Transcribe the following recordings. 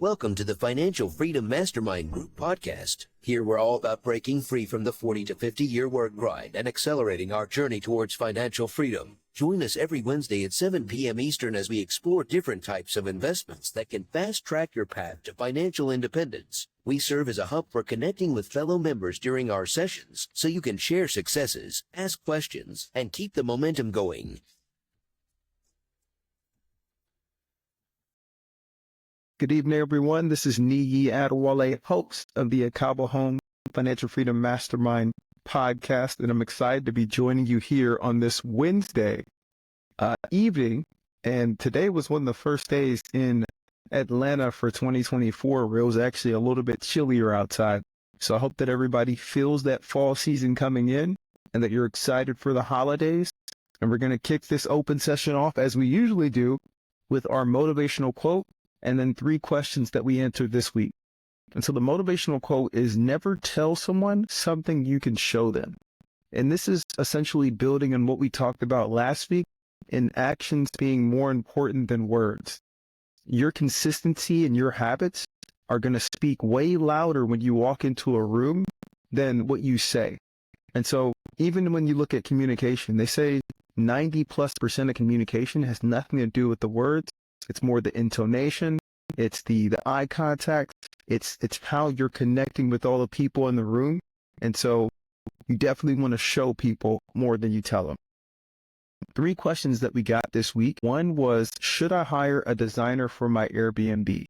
Welcome to the Financial Freedom Mastermind Group podcast. Here we're all about breaking free from the 40 to 50-year work grind and accelerating our journey towards financial freedom. Join us every Wednesday at 7 p.m. Eastern as we explore different types of investments that can fast-track your path to financial independence. We serve as a hub for connecting with fellow members during our sessions so you can share successes, ask questions, and keep the momentum going. Good evening, everyone. This is Niyi Adewole, host of the Ekabo Home Financial Freedom Mastermind podcast, and I'm excited to be joining you here on this Wednesday evening. And today was one of the first days in Atlanta for 2024 where it was actually a little bit chillier outside. So I hope that everybody feels that fall season coming in and that you're excited for the holidays. And we're going to kick this open session off as we usually do with our motivational quote and then 3 questions that we answered this week. And so the motivational quote is, never tell someone something you can show them. And this is essentially building on what we talked about last week in actions being more important than words. Your consistency and your habits are going to speak way louder when you walk into a room than what you say. And so even when you look at communication, they say 90+% of communication has nothing to do with the words. It's more the intonation, it's the eye contact, it's how you're connecting with all the people in the room. And so you definitely want to show people more than you tell them. 3 questions that we got this week. One was, should I hire a designer for my Airbnb?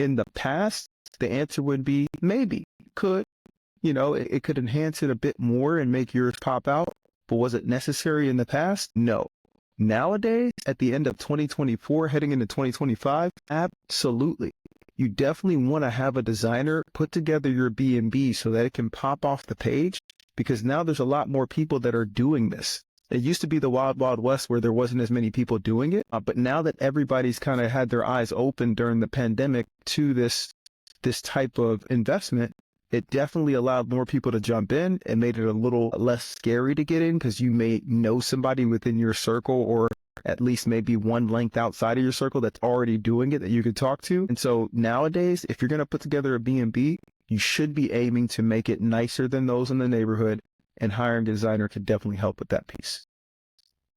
In the past, the answer would be maybe, could. It could enhance it a bit more and make yours pop out. But was it necessary in the past? No. Nowadays, at the end of 2024, heading into 2025, absolutely. You definitely want to have a designer put together your B&B so that it can pop off the page, because now there's a lot more people that are doing this. It used to be the wild, wild west where there wasn't as many people doing it. But now that everybody's kind of had their eyes open during the pandemic to this type of investment, it definitely allowed more people to jump in and made it a little less scary to get in, because you may know somebody within your circle, or at least maybe one length outside of your circle that's already doing it that you could talk to. And so nowadays, if you're going to put together a B&B, you should be aiming to make it nicer than those in the neighborhood, and hiring a designer could definitely help with that piece.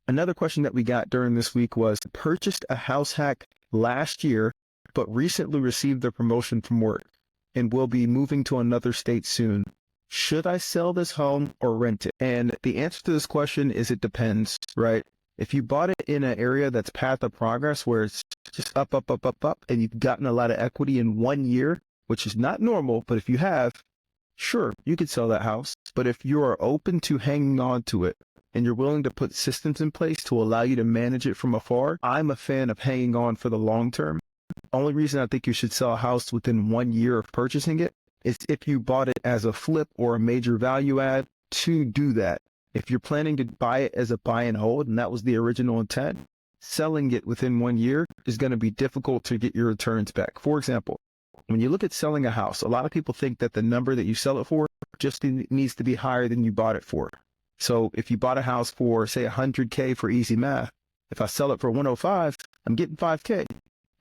Another question that we got during this week was, purchased a house hack last year, but recently received a promotion from work and will be moving to another state soon. Should I sell this home or rent it? And the answer to this question is it depends, right? If you bought it in an area that's path of progress where it's just up, and you've gotten a lot of equity in 1 year, which is not normal, but if you have, sure, you could sell that house. But if you are open to hanging on to it and you're willing to put systems in place to allow you to manage it from afar, I'm a fan of hanging on for the long term. Only reason I think you should sell a house within 1 year of purchasing it is if you bought it as a flip or a major value add to do that. If you're planning to buy it as a buy and hold, and that was the original intent, selling it within 1 year is going to be difficult to get your returns back. For example, when you look at selling a house, a lot of people think that the number that you sell it for just needs to be higher than you bought it for. So if you bought a house for, say, $100K for easy math, if I sell it for 105, I'm getting $5K.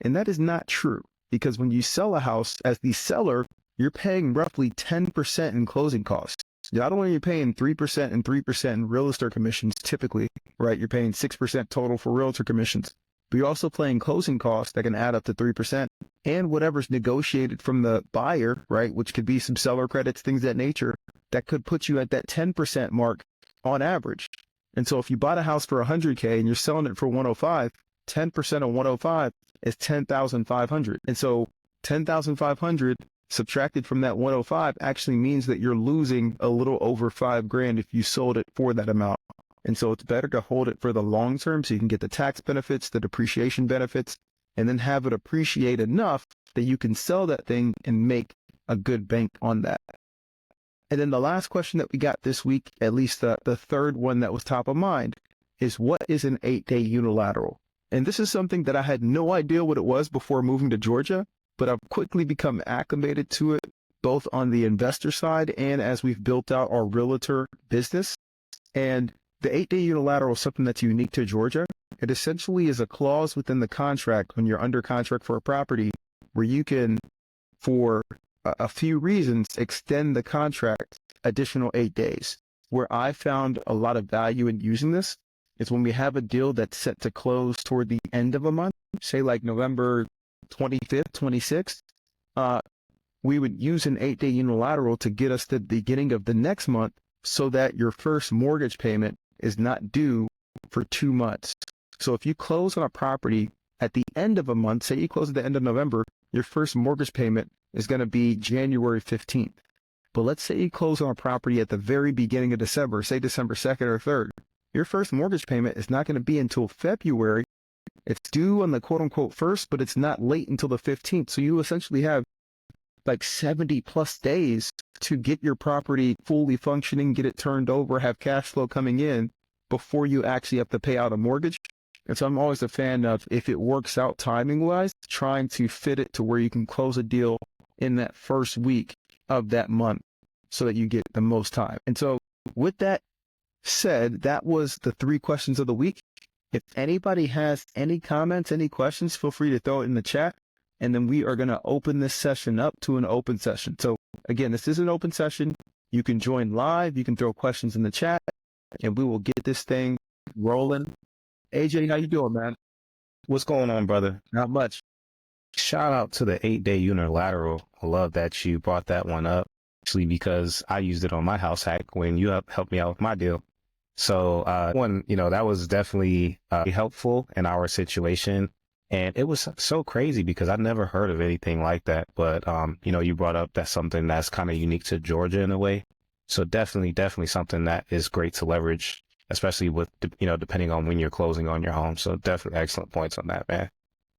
And that is not true, because when you sell a house as the seller, you're paying roughly 10% in closing costs. Not only are you paying 3% and 3% in real estate commissions typically, right? You're paying 6% total for realtor commissions, but you're also paying closing costs that can add up to 3%, and whatever's negotiated from the buyer, right? Which could be some seller credits, things of that nature, that could put you at that 10% mark on average. And so if you bought a house for 100K and you're selling it for 105, 10% of 105 is 10,500. And so 10,500 subtracted from that 105 actually means that you're losing a little over $5,000 if you sold it for that amount. And so it's better to hold it for the long term so you can get the tax benefits, the depreciation benefits, and then have it appreciate enough that you can sell that thing and make a good bank on that. And then the last question that we got this week, at least the third one that was top of mind, is what is an 8-day unilateral? And this is something that I had no idea what it was before moving to Georgia, but I've quickly become acclimated to it, both on the investor side and as we've built out our realtor business. And the 8-day unilateral is something that's unique to Georgia. It essentially is a clause within the contract when you're under contract for a property where you can, for a few reasons, extend the contract additional 8 days. Where I found a lot of value in using this is when we have a deal that's set to close toward the end of a month, say like November 25th, 26th, we would use an 8-day unilateral to get us to the beginning of the next month so that your first mortgage payment is not due for 2 months. So if you close on a property at the end of a month, say you close at the end of November, your first mortgage payment is going to be January 15th. But let's say you close on a property at the very beginning of December, say December 2nd or 3rd. Your first mortgage payment is not going to be until February. It's due on the quote unquote first, but it's not late until the 15th. So you essentially have like 70 plus days to get your property fully functioning, get it turned over, have cash flow coming in before you actually have to pay out a mortgage. And so I'm always a fan of, if it works out timing wise, trying to fit it to where you can close a deal in that first week of that month so that you get the most time. And so with that said, that was the 3 questions of the week. If anybody has any comments, any questions, feel free to throw it in the chat. And then we are going to open this session up to an open session. So again, this is an open session. You can join live. You can throw questions in the chat and we will get this thing rolling. AJ, how you doing, man? What's going on, brother? Not much. Shout out to the 8-day unilateral. I love that you brought that one up, actually, because I used it on my house hack when you helped me out with my deal. So that was definitely helpful in our situation. And it was so crazy because I'd never heard of anything like that. But, you brought up that's something that's kind of unique to Georgia in a way. So definitely something that is great to leverage, especially with, depending on when you're closing on your home. So definitely excellent points on that, man.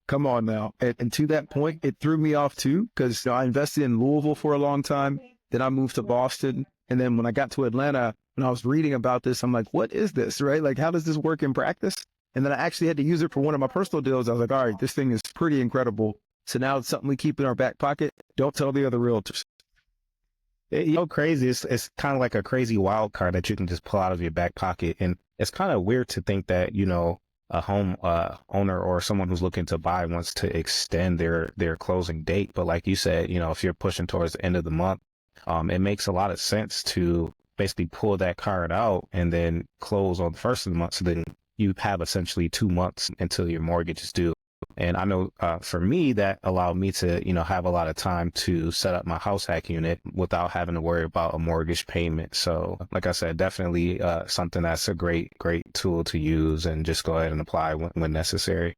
Come on now. And to that point, it threw me off too, because I invested in Louisville for a long time. Then I moved to Boston. And then when I got to Atlanta, when I was reading about this, I'm like, what is this, right? Like, how does this work in practice? And then I actually had to use it for one of my personal deals. I was like, all right, this thing is pretty incredible. So now it's something we keep in our back pocket. Don't tell the other realtors. Crazy. It's kind of like a crazy wild card that you can just pull out of your back pocket. And it's kind of weird to think that, a home owner or someone who's looking to buy wants to extend their closing date. But like you said, if you're pushing towards the end of the month, it makes a lot of sense to basically pull that card out and then close on the first of the month. So then you have essentially 2 months until your mortgage is due. And I know for me, that allowed me to, have a lot of time to set up my house hack unit without having to worry about a mortgage payment. So like I said, definitely something that's a great tool to use and just go ahead and apply when necessary.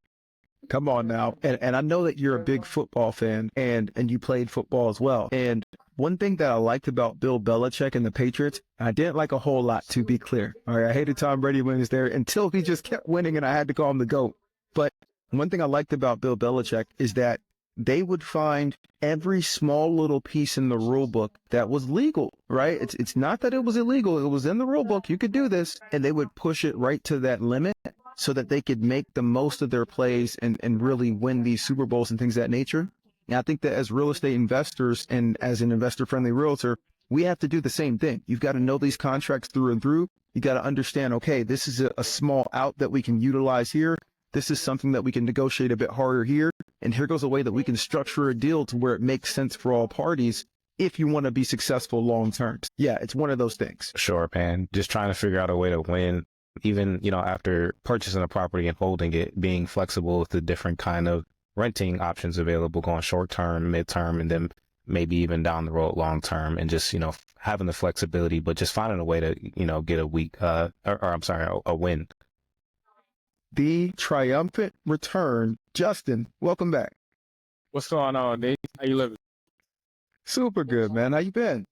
Come on now. And I know that you're a big football fan and you played football as well. And one thing that I liked about Bill Belichick and the Patriots, I didn't like a whole lot, to be clear. All right, I hated Tom Brady when he was there until he just kept winning and I had to call him the GOAT. But one thing I liked about Bill Belichick is that they would find every small little piece in the rule book that was legal, right? It's not that it was illegal. It was in the rule book. You could do this. And they would push it right to that limit so that they could make the most of their plays and really win these Super Bowls and things of that nature. And I think that as real estate investors and as an investor-friendly realtor, we have to do the same thing. You've got to know these contracts through and through. You got to understand, okay, this is a small out that we can utilize here. This is something that we can negotiate a bit harder here. And here goes a way that we can structure a deal to where it makes sense for all parties if you want to be successful long term. Yeah, it's one of those things. Sure, man. Just trying to figure out a way to win, even, after purchasing a property and holding it, being flexible with the different kind of renting options available, going short term, midterm, and then maybe even down the road long term, and just, having the flexibility, but just finding a way to, get a win. The triumphant return. Justin, welcome back. What's going on, Nate? How you living? Super good, man. How you been?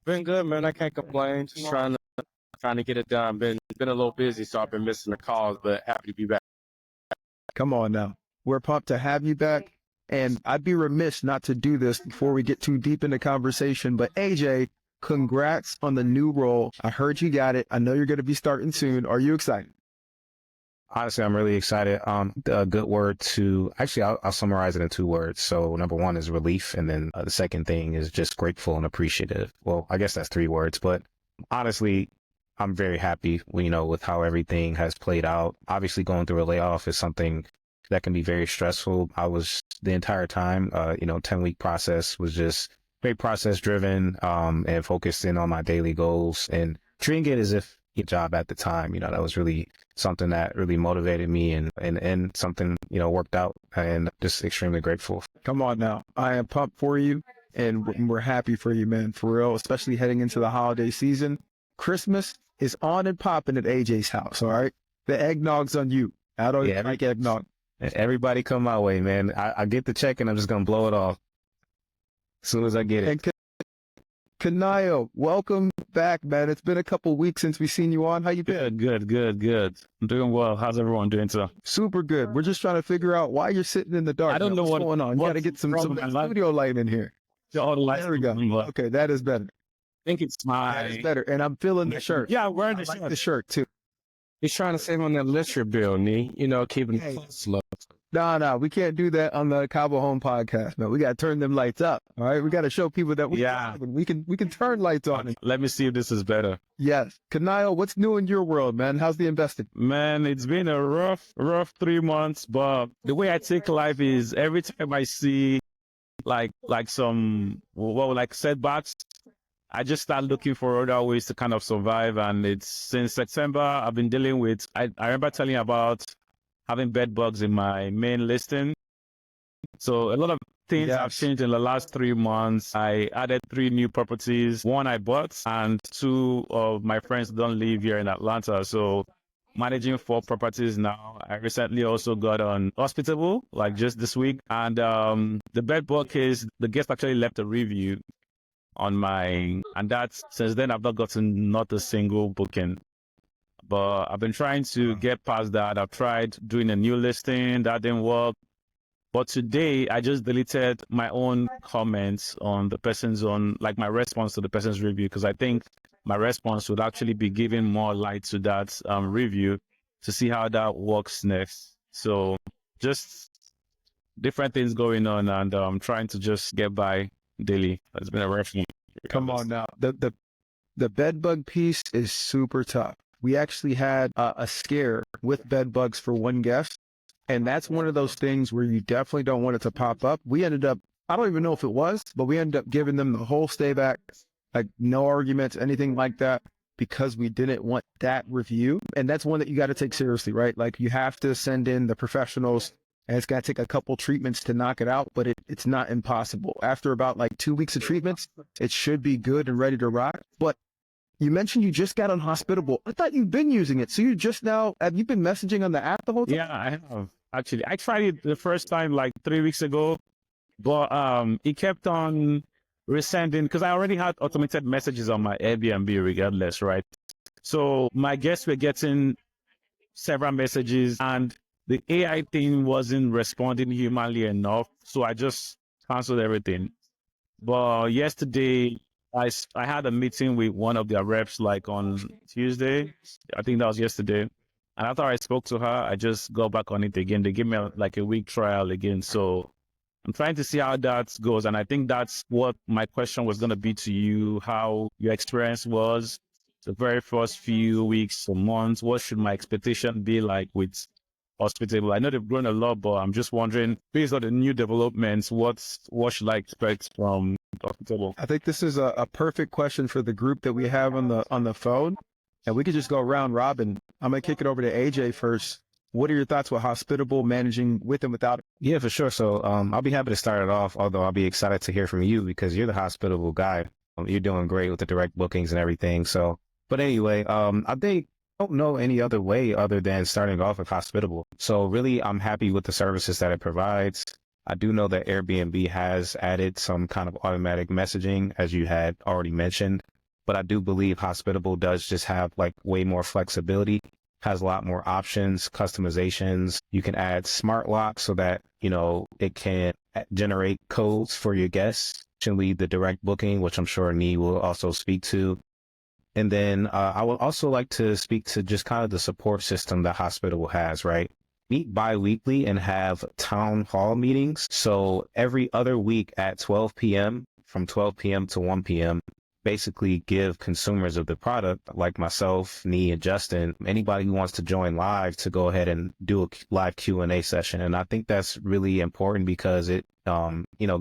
Been good, man. I can't complain. Just trying to get it done. Been a little busy, so I've been missing the calls, but happy to be back. Come on now. We're pumped to have you back. And I'd be remiss not to do this before we get too deep into conversation. But AJ, congrats on the new role. I heard you got it. I know you're going to be starting soon. Are you excited? Honestly, I'm really excited. A good word to, actually, I'll summarize it in 2 words. So number 1 is relief. And then the second thing is just grateful and appreciative. Well, I guess that's 3 words, but honestly, I'm very happy, with how everything has played out. Obviously, going through a layoff is something, that can be very stressful. I was the entire time, 10-week process was just very process driven, and focused in on my daily goals and treating it as if a job at the time. That was really something that really motivated me and something, worked out, and just extremely grateful. Come on now. I am pumped for you, and we're happy for you, man, for real, especially heading into the holiday season. Christmas is on and popping at AJ's house, all right? The eggnog's on you. I don't like eggnog. Everybody come my way, man. I get the check and I'm just going to blow it off as soon as I get it. And Kanayo, welcome back, man. It's been a couple weeks since we've seen you on. How you been? Good. I'm doing well. How's everyone doing today? Super good. We're just trying to figure out why you're sitting in the dark. I don't know what's going on. You got to get some studio light in here. All the lights. There we go. Okay, that is better. I think it's That is better. And I'm feeling the shirt. Yeah, I'm wearing the I shirt. like the shirt too. He's trying to save on that electric bill, Nee. Keeping it slow. No, we can't do that on the Ekabo Home podcast, man. We got to turn them lights up. All right, we got to show people that we can turn lights on. Let me see if this is better. Yes, Kanayo, what's new in your world, man? How's the investing? Man, it's been a rough 3 months, but the way I take life is every time I see like some setbacks, I just start looking for other ways to kind of survive. And it's since September I've been dealing with. I remember telling you about having bed bugs in my main listing. So a lot of things have changed in the last 3 months. I added 3 new properties. 1 I bought, and 2 of my friends don't live here in Atlanta. So managing 4 properties now. I recently also got on Hospitable, like just this week. And the bed bug case, the guest actually left a review on and that's, since then I've not gotten not a single booking. But I've been trying to get past that. I've tried doing a new listing, that didn't work. But today I just deleted my own comments on the person's my response to the person's review, because I think my response would actually be giving more light to that review to see how that works next. So just different things going on, and I'm trying to just get by daily. It's been a rough one. Come on now. The bed bug piece is super tough. We actually had a scare with bed bugs for one guest. And that's one of those things where you definitely don't want it to pop up. We ended up, I don't even know if it was, but we ended up giving them the whole stay back, like no arguments, anything like that, because we didn't want that review. And that's one that you got to take seriously, right? Like you have to send in the professionals, and it's going to take a couple treatments to knock it out, but it's not impossible. After about like 2 weeks of treatments, it should be good and ready to rock. But you mentioned you just got on Hospitable. I thought you've been using it. So you just now, have you been messaging on the app the whole time? Yeah, I have. Actually, I tried it the first time like 3 weeks ago, but it kept on resending, because I already had automated messages on my Airbnb regardless, right? So my guests were getting several messages, and the AI thing wasn't responding humanly enough. So I just canceled everything. But yesterday, I had a meeting with one of their reps like on Tuesday. I think that was yesterday. And after I spoke to her, I just got back on it again. They gave me like a week trial again. So I'm trying to see how that goes. And I think that's what my question was going to be to you, how your experience was the very first few weeks or months. What should my expectation be like with Hospitable? I know they've grown a lot, but I'm just wondering, based on the new developments, what should I expect from Hospitable? I think this is a perfect question for the group that we have on the phone. And we could just go round robin. I'm going to kick it over to AJ first. What are your thoughts with Hospitable, managing with and without it? Yeah, for sure. So I'll be happy to start it off, although I'll be excited to hear from you because you're the Hospitable guy. You're doing great with the direct bookings and everything. So, but anyway, I think I don't know any other way other than starting off with Hospitable. So really, I'm happy with the services that it provides. I do know that Airbnb has added some kind of automatic messaging, as you had already mentioned. But I do believe Hospitable does just have like way more flexibility, has a lot more options, customizations. You can add smart locks so that, it can generate codes for your guests, actually the direct booking, which I'm sure Niyi will also speak to. And then I would also like to speak to just kind of the support system that Hospitable has, right? Meet bi-weekly and have town hall meetings. So every other week at 12 p.m., from 12 p.m. to 1 p.m., basically give consumers of the product, like myself, Nee, and Justin, anybody who wants to join live, to go ahead and do a live Q&A session. And I think that's really important because it,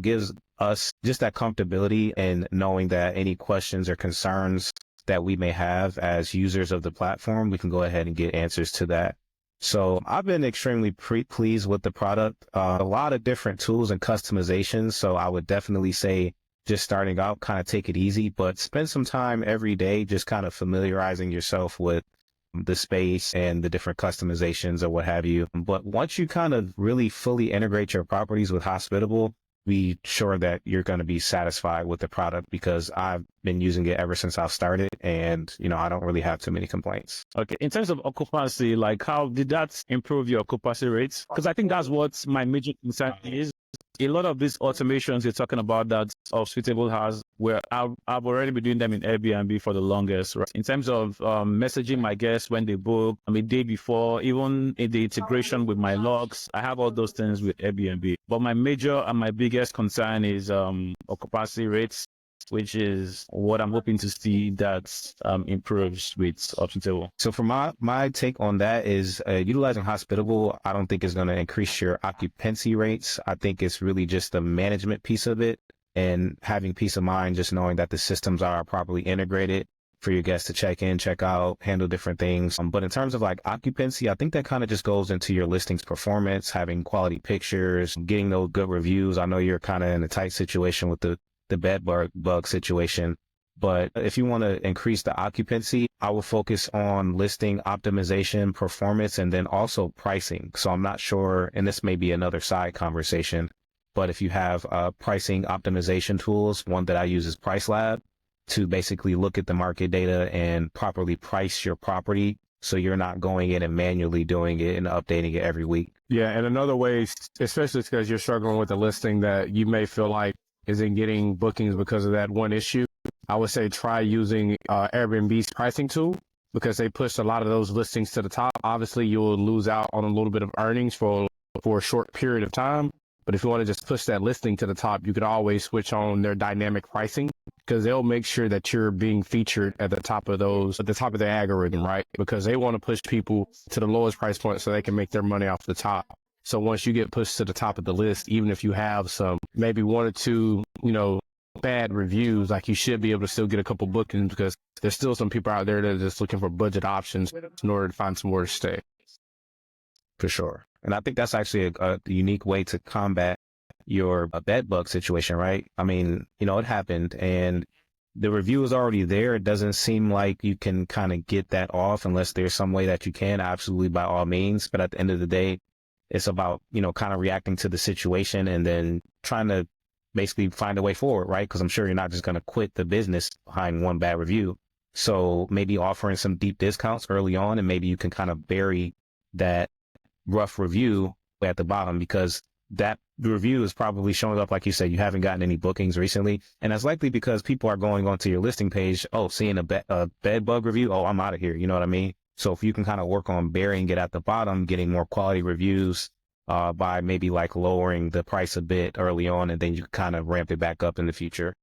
gives us just that comfortability in knowing that any questions or concerns that we may have as users of the platform, we can go ahead and get answers to that. So I've been extremely pleased with the product. A lot of different tools and customizations. So I would definitely say, just starting out, kind of take it easy, but spend some time every day just kind of familiarizing yourself with the space and the different customizations or what have you. But once you kind of really fully integrate your properties with Hospitable, be sure that you're going to be satisfied with the product, because I've been using it ever since I've started, and I don't really have too many complaints. Okay. In terms of occupancy, like how did that improve your occupancy rates? Because I think that's what my major concern is. A lot of these automations you're talking about that Hospitable has, where I've already been doing them in Airbnb for the longest, right? In terms of messaging my guests when they book, a day before, even in the integration with my logs, I have all those things with Airbnb. But my major and my biggest concern is occupancy rates, which is what I'm hoping to see that improves with Hospitable. So for my take on that is utilizing Hospitable, I don't think is going to increase your occupancy rates. I think it's really just the management piece of it, and having peace of mind, just knowing that the systems are properly integrated for your guests to check in, check out, handle different things. But in terms of like occupancy, I think that kind of just goes into your listings performance, having quality pictures, getting those good reviews. I know you're kind of in a tight situation with the bed bug situation. But if you want to increase the occupancy, I will focus on listing optimization, performance, and then also pricing. So I'm not sure, and this may be another side conversation, but if you have pricing optimization tools, one that I use is PriceLab, to basically look at the market data and properly price your property, so you're not going in and manually doing it and updating it every week. Yeah, and another way, especially because you're struggling with a listing that you may feel like isn't getting bookings because of that one issue, I would say try using Airbnb's pricing tool, because they push a lot of those listings to the top. Obviously, you'll lose out on a little bit of earnings for a short period of time. But if you want to just push that listing to the top, you could always switch on their dynamic pricing, because they'll make sure that you're being featured at the top of their algorithm, right? Because they want to push people to the lowest price point so they can make their money off the top. So once you get pushed to the top of the list, even if you have maybe one or two, bad reviews, like, you should be able to still get a couple bookings, because there's still some people out there that are just looking for budget options in order to find somewhere to stay. For sure. And I think that's actually a unique way to combat your bed bug situation, right? I mean, it happened and the review is already there. It doesn't seem like you can kind of get that off unless there's some way that you can, absolutely, by all means. But at the end of the day, it's about, kind of reacting to the situation and then trying to basically find a way forward, right? Because I'm sure you're not just going to quit the business behind one bad review. So maybe offering some deep discounts early on, and maybe you can kind of bury that rough review at the bottom, because that review is probably showing up, like you said, you haven't gotten any bookings recently. And that's likely because people are going onto your listing page, seeing a bed bug review, I'm out of here. You know what I mean? So if you can kind of work on burying it at the bottom, getting more quality reviews by maybe like lowering the price a bit early on, and then you kind of ramp it back up in the future.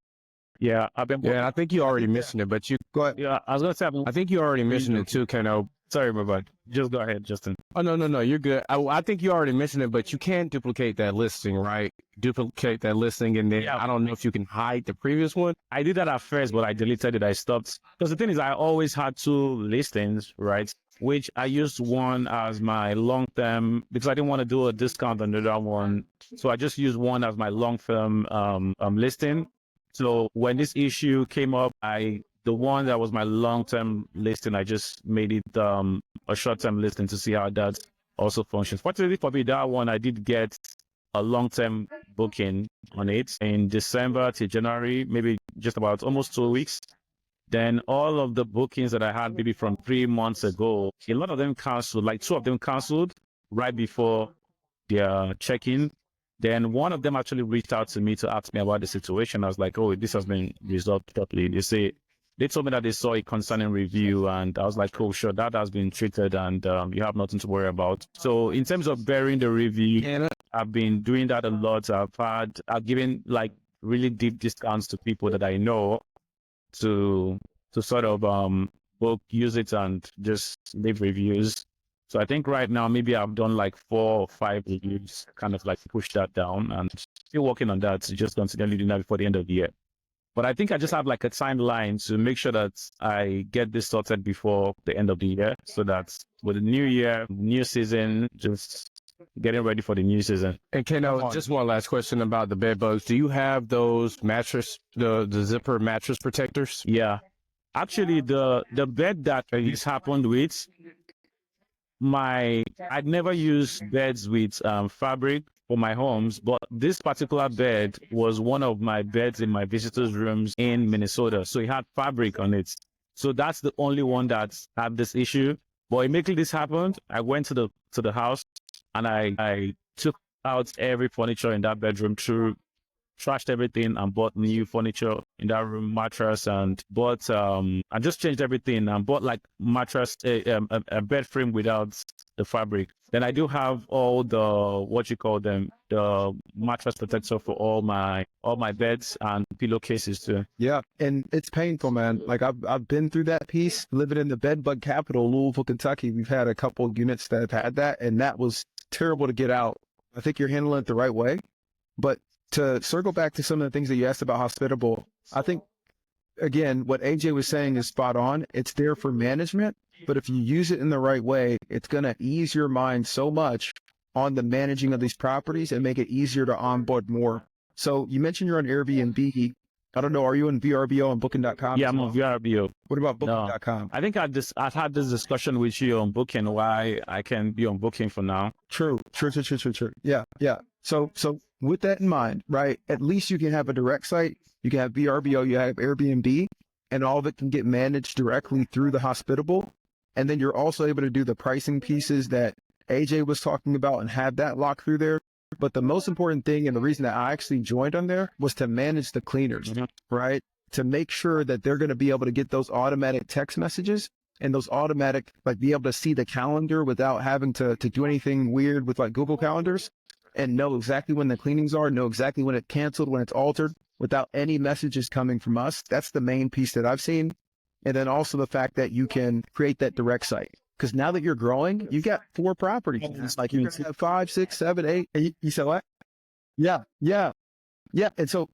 Yeah, I think you already mentioned it, but you go ahead. Yeah, I was going to say, I think you already mentioned it too, Kano. Sorry, my bad. Just go ahead, Justin. Oh, no, you're good. I think you already mentioned it, but you can duplicate that listing, right? Duplicate that listing, and then I don't know if you can hide the previous one. I did that at first, but I deleted it. I stopped. Because the thing is, I always had two listings, right? Which I used one as my long-term, because I didn't want to do a discount on the other one. So I just used one as my long-term listing. So when this issue came up, the one that was my long-term listing, I just made it a short-term listing to see how that also functions. Fortunately for me, that one, I did get a long-term booking on it in December to January, maybe just about almost 2 weeks. Then all of the bookings that I had maybe from 3 months ago, a lot of them canceled, like 2 of them canceled right before their check-in. Then one of them actually reached out to me to ask me about the situation. I was like, this has been resolved properly. They told me that they saw a concerning review, and I was like, sure, that has been treated, and you have nothing to worry about. So in terms of bearing the review, I've been doing that a lot. I've given like really deep discounts to people that I know to sort of book, use it and just leave reviews. So I think right now maybe I've done like 4 or 5 reviews, kind of like push that down, and still working on that. So just continually doing that before the end of the year. But I think I just have like a timeline to make sure that I get this sorted before the end of the year, so that with the new year, new season, just getting ready for the new season. And Kano, just one last question about the bed bugs. Do you have those the zipper mattress protectors? Yeah. Actually, the bed that this happened with, I'd never used beds with fabric for my homes, but this particular bed was one of my beds in my visitors' rooms in Minnesota. So it had fabric on it. So that's the only one that had this issue. But immediately this happened, I went to the house and I took out every furniture in that bedroom, trashed everything and bought new furniture in that room, mattress, and bought I just changed everything and bought like mattress, a bed frame without the fabric. Then I do have all the mattress protector for all my beds and pillowcases too. Yeah, and it's painful, man. Like I've been through that piece. Living in the bed bug capital, Louisville, Kentucky, we've had a couple of units that have had that, and that was terrible to get out. I think you're handling it the right way, but to circle back to some of the things that you asked about hospitable, I think, again, what AJ was saying is spot on. It's there for management, but if you use it in the right way, it's going to ease your mind so much on the managing of these properties and make it easier to onboard more. So you mentioned you're on Airbnb. I don't know, are you on VRBO and Booking.com? Yeah, I'm on VRBO. What about Booking.com? No. I think I've had this discussion with you on Booking, why I can be on Booking for now. True. Yeah. So with that in mind, right, at least you can have a direct site, you can have VRBO, you have Airbnb, and all of it can get managed directly through the hospitable. And then you're also able to do the pricing pieces that AJ was talking about and have that locked through there. But the most important thing, and the reason that I actually joined on there, was to manage the cleaners, right? To make sure that they're going to be able to get those automatic text messages and those automatic, like be able to see the calendar without having to do anything weird with like Google calendars, and know exactly when the cleanings are, know exactly when it's canceled, when it's altered, without any messages coming from us. That's the main piece that I've seen. And then also the fact that you can create that direct site. Because now that you're growing, you got 4 properties. It's like you can have 5, 6, 7, 8. You said what? Yeah. And so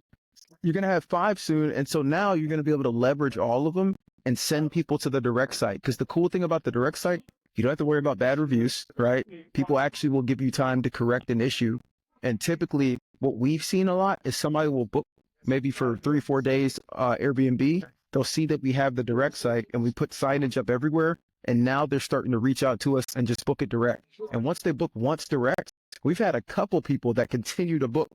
you're going to have 5 soon. And so now you're going to be able to leverage all of them and send people to the direct site. Because the cool thing about the direct site, you don't have to worry about bad reviews, right? People actually will give you time to correct an issue. And typically what we've seen a lot is somebody will book maybe for 3-4 days Airbnb. They'll see that we have the direct site and we put signage up everywhere. And now they're starting to reach out to us and just book it direct. And once they book once direct, we've had a couple people that continue to book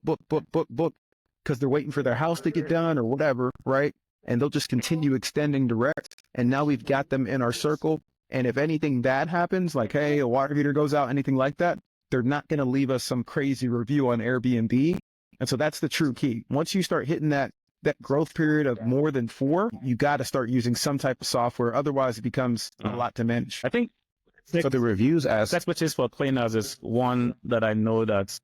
because they're waiting for their house to get done or whatever, right? And they'll just continue extending direct. And now we've got them in our circle. And if anything bad happens, like, hey, a water heater goes out, anything like that, they're not going to leave us some crazy review on Airbnb. And so that's the true key. Once you start hitting that growth period of more than 4, you got to start using some type of software. Otherwise, it becomes a lot to manage. I think so. The reviews expertise for cleaners is one that I know that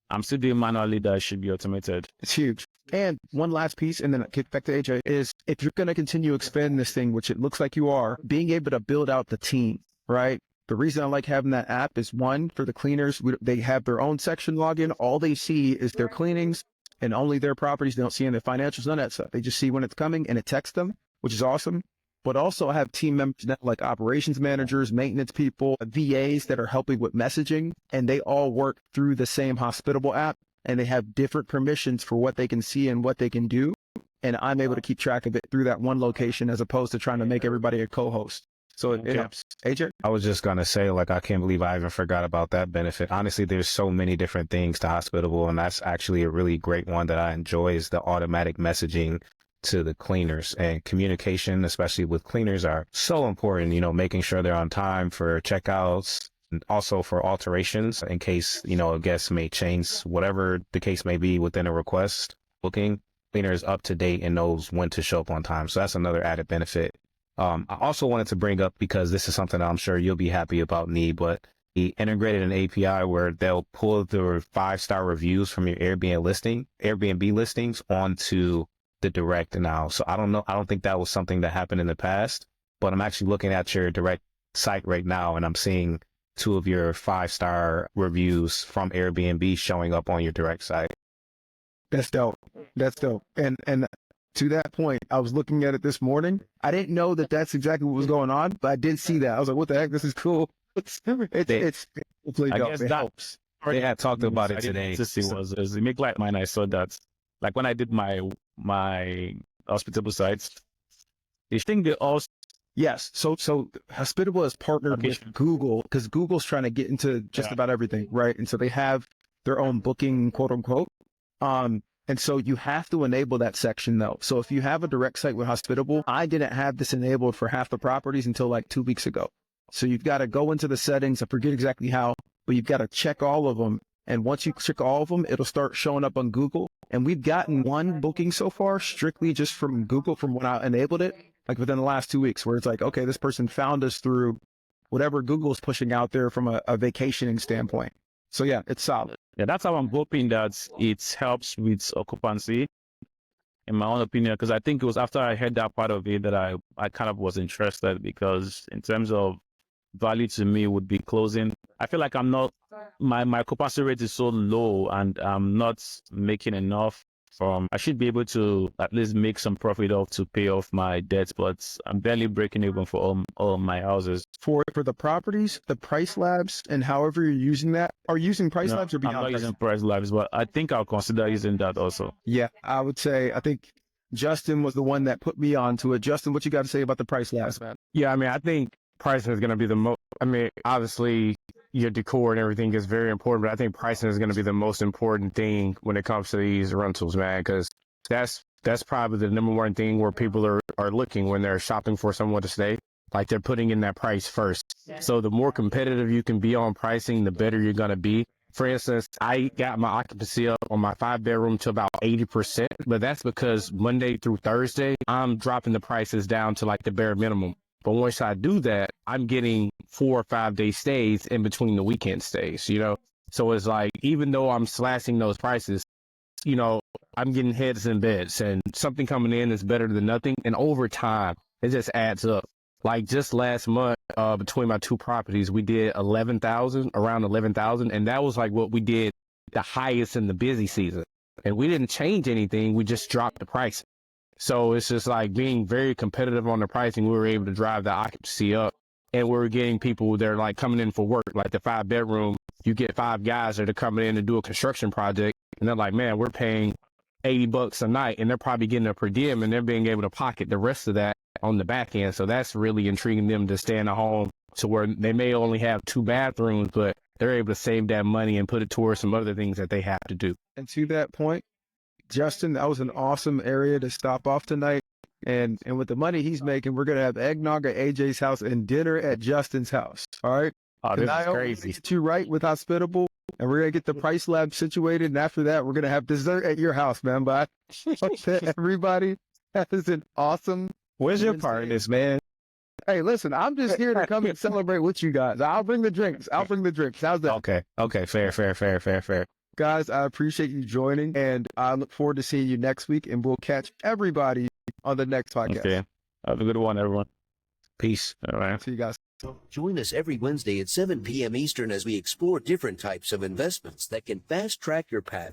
I'm still doing manually that should be automated. It's huge. And one last piece, and then I'll kick back to AJ, is if you're going to continue expanding this thing, which it looks like you are, being able to build out the team, right? The reason I like having that app is, one, for the cleaners, they have their own section login. All they see is their cleanings and only their properties. They don't see any of the financials, none of that stuff. They just see when it's coming and it texts them, which is awesome. But also I have team members now, like operations managers, maintenance people, VAs that are helping with messaging, and they all work through the same hospitable app, and they have different permissions for what they can see and what they can do. And I'm able to keep track of it through that one location as opposed to trying to make everybody a co-host. So it helps. AJ? I was just going to say, like, I can't believe I even forgot about that benefit. Honestly, there's so many different things to hospitable, and that's actually a really great one that I enjoy is the automatic messaging to the cleaners. And communication, especially with cleaners, are so important, making sure they're on time for checkouts and also for alterations in case, a guest may change whatever the case may be within a request booking. Cleaner is up to date and knows when to show up on time. So that's another added benefit. I also wanted to bring up, because this is something I'm sure you'll be happy about, Niyi, but he integrated an API where they'll pull the 5-star reviews from your Airbnb listings onto the direct now. So I don't know. I don't think that was something that happened in the past, but I'm actually looking at your direct site right now and I'm seeing 2 of your 5-star reviews from Airbnb showing up on your direct site. That's dope. That's dope. And to that point, I was looking at it this morning. I didn't know that that's exactly what was going on, but I did see that. I was like, what the heck? This is cool. It's really I dope. guess It that helps. They had talked about it today. To see was it make like mine. I saw that, like when I did my hospitable sites, I think they all. Yes. So Hospitable has partnered with Google because Google's trying to get into just about everything, right? And so they have their own booking, quote unquote. And so you have to enable that section though. So if you have a direct site with Hospitable, I didn't have this enabled for half the properties until like 2 weeks ago. So you've got to go into the settings. I forget exactly how, but you've got to check all of them. And once you check all of them, it'll start showing up on Google. And we've gotten 1 booking so far strictly just from Google from when I enabled it, like within the last 2 weeks, where it's like, okay, this person found us through whatever Google's pushing out there from a vacationing standpoint. So yeah, it's solid. Yeah, that's how I'm hoping that it helps with occupancy, in my own opinion, because I think it was after I heard that part of it that I kind of was interested, because in terms of value to me would be closing. I feel like I'm not, my occupancy rate is so low and I'm not making enough from, I should be able to at least make some profit off to pay off my debts, but I'm barely breaking even for all my houses. For the properties, the Price Labs and however you're using that, are you using Price Labs or beyond? I'm not using Price Labs, but I think I'll consider using that also. Yeah, I would say, I think Justin was the one that put me onto it. Justin, what you got to say about the Price Labs, man? Yeah, I mean, I think pricing is going to be the most, I mean, obviously your decor and everything is very important, but I think pricing is going to be the most important thing when it comes to these rentals, man, because that's probably the number one thing where people are looking when they're shopping for somewhere to stay. Like they're putting in that price first. So the more competitive you can be on pricing, the better you're going to be. For instance, I got my occupancy up on my 5-bedroom to about 80%, but that's because Monday through Thursday, I'm dropping the prices down to like the bare minimum. But once I do that, I'm getting 4 or 5 day stays in between the weekend stays, you know? So it's like, even though I'm slashing those prices, you know, I'm getting heads in beds, and something coming in is better than nothing. And over time, it just adds up. Like just last month, between my 2 properties, we did around 11,000. And that was like what we did the highest in the busy season. And we didn't change anything. We just dropped the price. So it's just like being very competitive on the pricing. We were able to drive the occupancy up, and we were getting people that are like coming in for work, like the 5-bedroom. You get 5 guys that are coming in to do a construction project, and they're like, man, we're paying $80 a night, and they're probably getting a per diem, and they're being able to pocket the rest of that on the back end. So that's really intriguing them to stay in a home to where they may only have 2 bathrooms, but they're able to save that money and put it towards some other things that they have to do. And to that point, Justin, that was an awesome area to stop off tonight. And with the money he's making, we're going to have eggnog at AJ's house and dinner at Justin's house. All right. Oh, this Kanayo, is crazy. get you right with Hospitable, and we're going to get the Price Lab situated. And after that, we're going to have dessert at your house, man. But everybody, that is an awesome. Where's your Wednesday. part in this, man? Hey, listen, I'm just here to come and celebrate with you guys. I'll bring the drinks. How's that? Okay. Fair. Guys, I appreciate you joining, and I look forward to seeing you next week, and we'll catch everybody on the next podcast. Okay. Have a good one, everyone. Peace. All right. See you guys. Join us every Wednesday at 7 p.m. Eastern as we explore different types of investments that can fast track your path